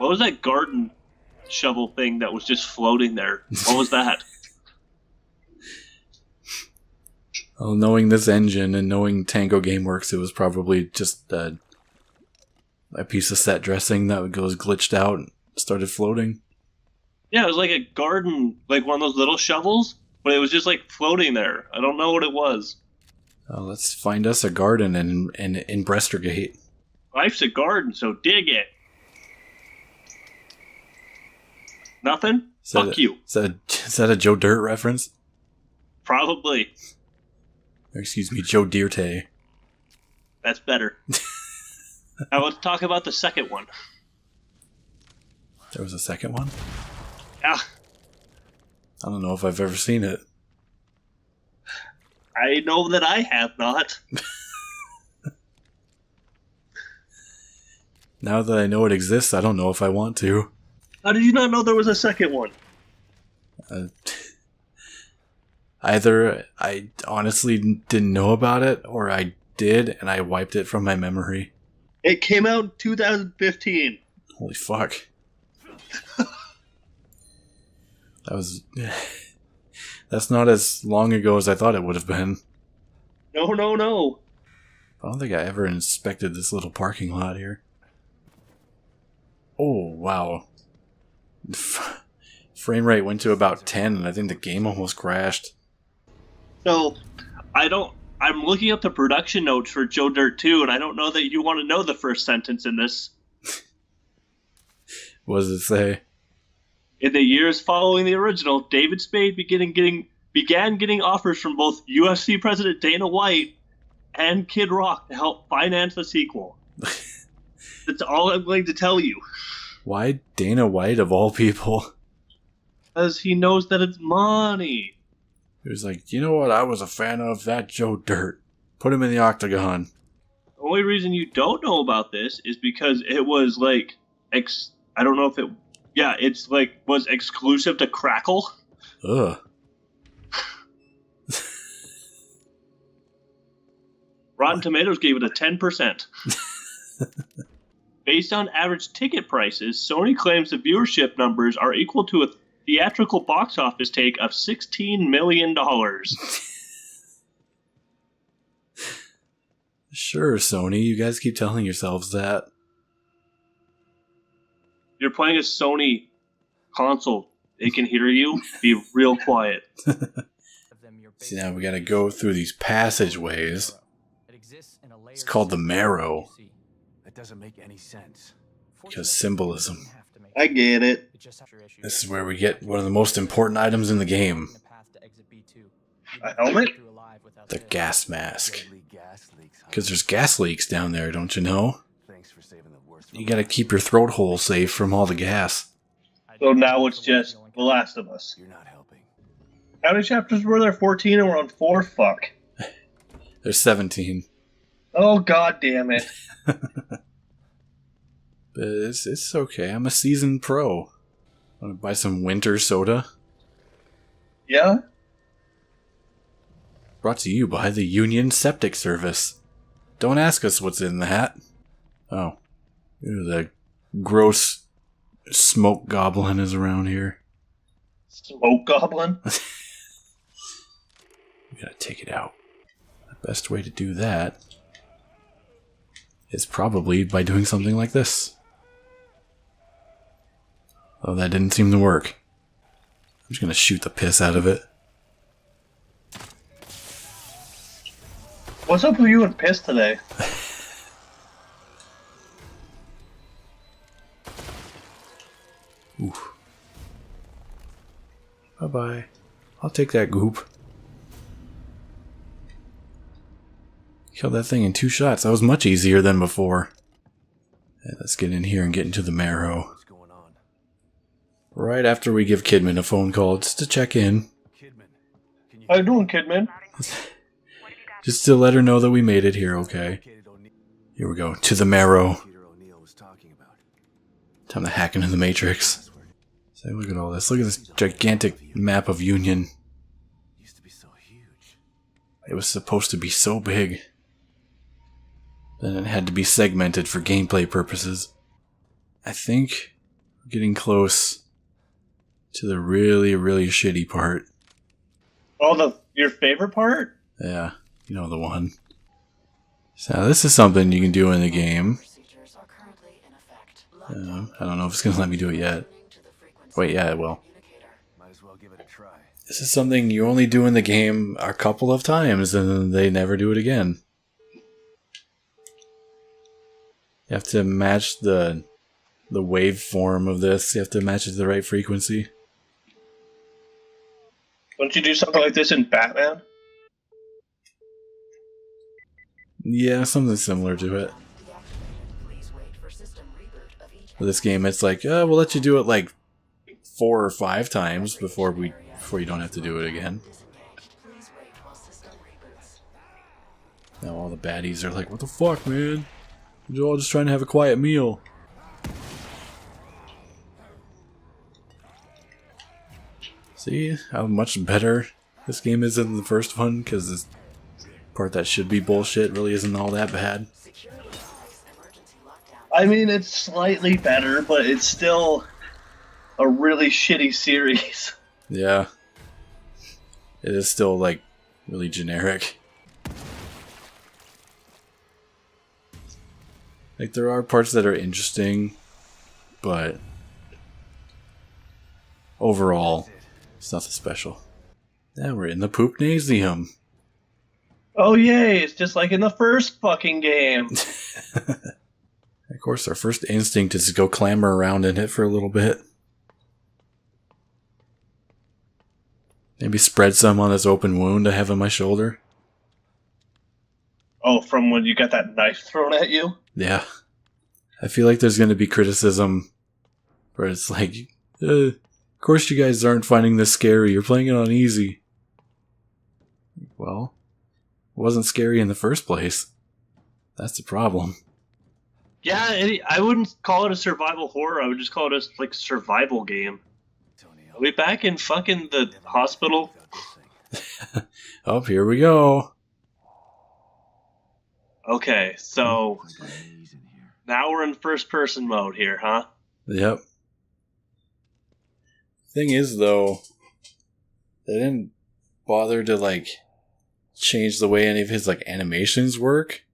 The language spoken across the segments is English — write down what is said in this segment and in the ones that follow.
What was that garden shovel thing that was just floating there? What was that? Well, knowing this engine and knowing Tango Gameworks, it was probably just a piece of set dressing that goes glitched out and started floating. Yeah, it was like a garden, like one of those little shovels, but it was just like floating there. I don't know what it was. Let's find us a garden in Brestergate. Life's a garden, so dig it. Nothing? Fuck you. Is that a Joe Dirt reference? Probably. Or excuse me, Joe Dirte. That's better. Now let's talk about the second one. There was a second one? Yeah. I don't know if I've ever seen it. I know that I have not. Now that I know it exists, I don't know if I want to. How did you not know there was a second one? Either I honestly didn't know about it, or I did, and I wiped it from my memory. It came out in 2015. Holy fuck. That's not as long ago as I thought it would have been. No. I don't think I ever inspected this little parking lot here. Oh, wow. Frame rate went to about 10, and I think the game almost crashed. So, I'm looking up the production notes for Joe Dirt 2, and I don't know that you want to know the first sentence in this. What does it say? In the years following the original, David Spade began getting offers from both UFC President Dana White and Kid Rock to help finance the sequel. That's all I'm going to tell you. Why Dana White of all people? Because he knows that it's money. He was like, you know what? I was a fan of that Joe Dirt. Put him in the octagon. The only reason you don't know about this is because it was like, I don't know if it, yeah, it's like, was exclusive to Crackle. Ugh. Rotten Tomatoes gave it a 10%. Based on average ticket prices, Sony claims the viewership numbers are equal to a theatrical box office take of $16 million. Sure, Sony. You guys keep telling yourselves that. You're playing a Sony console. They can hear you. Be real quiet. See, now we gotta go through these passageways. It's called the Marrow. That doesn't make any sense. Because symbolism. I get it. This is where we get one of the most important items in the game. A helmet? The gas mask. Because there's gas leaks down there, don't you know? You gotta keep your throat hole safe from all the gas. So now it's just The Last of Us. You're not helping. How many chapters were there? 14 and we're on 4? Fuck. There's 17. Oh, god damn it. But it's okay. I'm a seasoned pro. Want to buy some winter soda? Yeah? Brought to you by the Union Septic Service. Don't ask us what's in that. Oh. The gross smoke goblin is around here. Smoke goblin? We gotta take it out. The best way to do that is probably by doing something like this. Oh, that didn't seem to work. I'm just gonna shoot the piss out of it. What's up with you and piss today? Oof. Bye-bye. I'll take that goop. Killed that thing in 2 shots. That was much easier than before. Yeah, let's get in here and get into the Marrow. What's going on? Right after we give Kidman a phone call, just to check in. Kidman, can you How you doing, Kidman? Just to let her know that we made it here, okay? Here we go. To the Marrow. Peter O'Neill was talking about? Time to hack into the Matrix. Say, look at all this. Look at this gigantic map of Union. Used to be so huge. It was supposed to be so big. Then it had to be segmented for gameplay purposes. I think Getting close to the really, really shitty part. Oh, your favorite part? Yeah, you know the one. So this is something you can do in the game. I don't know if it's going to let me do it yet. Wait, yeah, it will. Might as well give it a try. This is something you only do in the game a couple of times, and then they never do it again. You have to match the waveform of this. You have to match it to the right frequency. Don't you do something like this in Batman? Yeah, something similar to it. With this game, it's like, we'll let you do it like 4 or 5 times before you don't have to do it again. Now all the baddies are like, what the fuck, man? We're all just trying to have a quiet meal. See how much better this game is than the first one? Because this part that should be bullshit really isn't all that bad. I mean, it's slightly better, but it's still a really shitty series. Yeah. It is still, like, really generic. Like, there are parts that are interesting, but overall, it's nothing special. Now we're in the Poopnasium. Oh, yay, it's just like in the first fucking game. Of course, our first instinct is to go clamber around in it for a little bit. Maybe spread some on this open wound I have on my shoulder. Oh, from when you got that knife thrown at you? Yeah. I feel like there's going to be criticism where it's like, of course you guys aren't finding this scary. You're playing it on easy. Well, it wasn't scary in the first place. That's the problem. Yeah, I wouldn't call it a survival horror. I would just call it a like survival game. Are we back in fucking the hospital? Oh, here we go. Okay, so now we're in first person mode here, huh? Yep. Thing is, though, they didn't bother to, like, change the way any of his, like, animations work.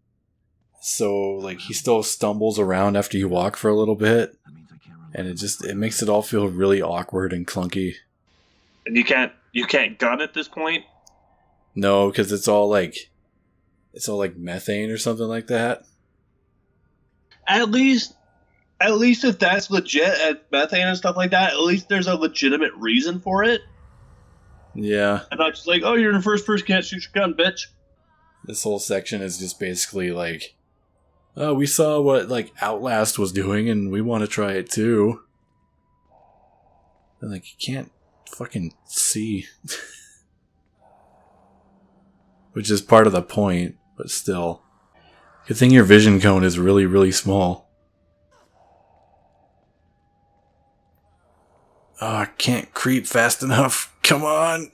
So, like, he still stumbles around after you walk for a little bit. And it makes it all feel really awkward and clunky. And you can't gun at this point? No, because it's all like methane or something like that. At least if that's legit at methane and stuff like that, at least there's a legitimate reason for it. Yeah. And not just like, oh, you're in first person, can't shoot your gun, bitch. This whole section is just basically like, oh, we saw what like Outlast was doing and we want to try it too. And like, you can't fucking see. Which is part of the point, but still. Good thing your vision cone is really, really small. Oh, I can't creep fast enough. Come on.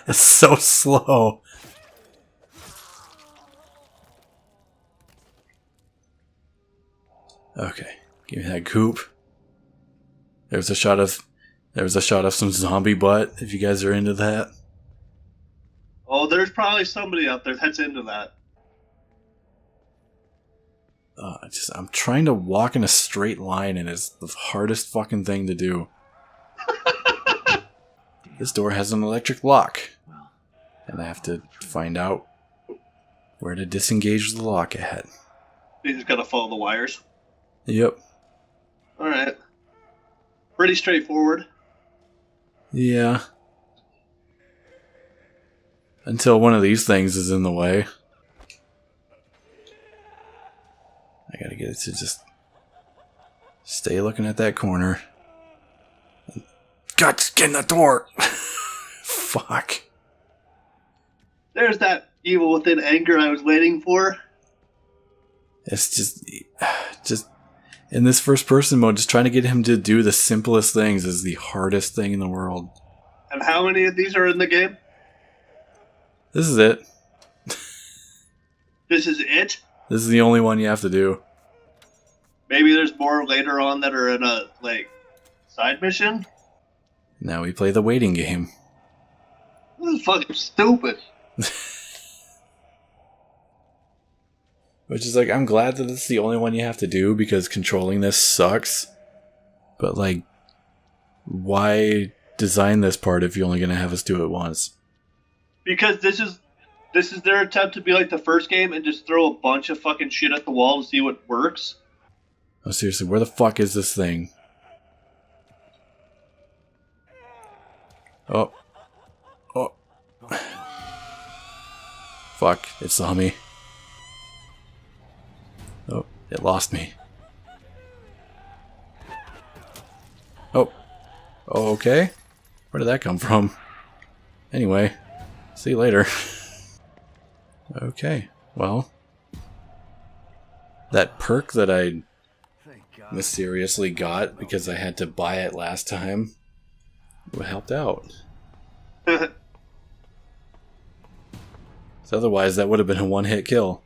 It's so slow. Okay, give me that goop. There was a shot of some zombie butt, if you guys are into that. Oh, there's probably somebody out there that's into that. I'm trying to walk in a straight line and it's the hardest fucking thing to do. This door has an electric lock. And I have to find out where to disengage the lock at. You just gotta follow the wires. Yep. Alright. Pretty straightforward. Yeah. Until one of these things is in the way. I gotta get it to just stay looking at that corner. God, just get in the door! Fuck. There's that evil within anger I was waiting for. It's just in this first person mode, just trying to get him to do the simplest things is the hardest thing in the world. And how many of these are in the game? This is it. This is it? This is the only one you have to do. maybe there's more later on that are in a like side mission. Now we play the waiting game. This is fucking stupid. Which is like, I'm glad that it's the only one you have to do because controlling this sucks. But like, why design this part if you're only gonna have us do it once? Because this is their attempt to be like the first game and just throw a bunch of fucking shit at the wall to see what works. Oh, seriously, where the fuck is this thing? Oh. Oh. Fuck, it saw me. Oh, it lost me. Oh. Oh, okay. Where did that come from? Anyway, see you later. Okay, well. That perk that I Thank God. mysteriously got because I had to buy it last time helped out. So otherwise, that would have been a one-hit kill.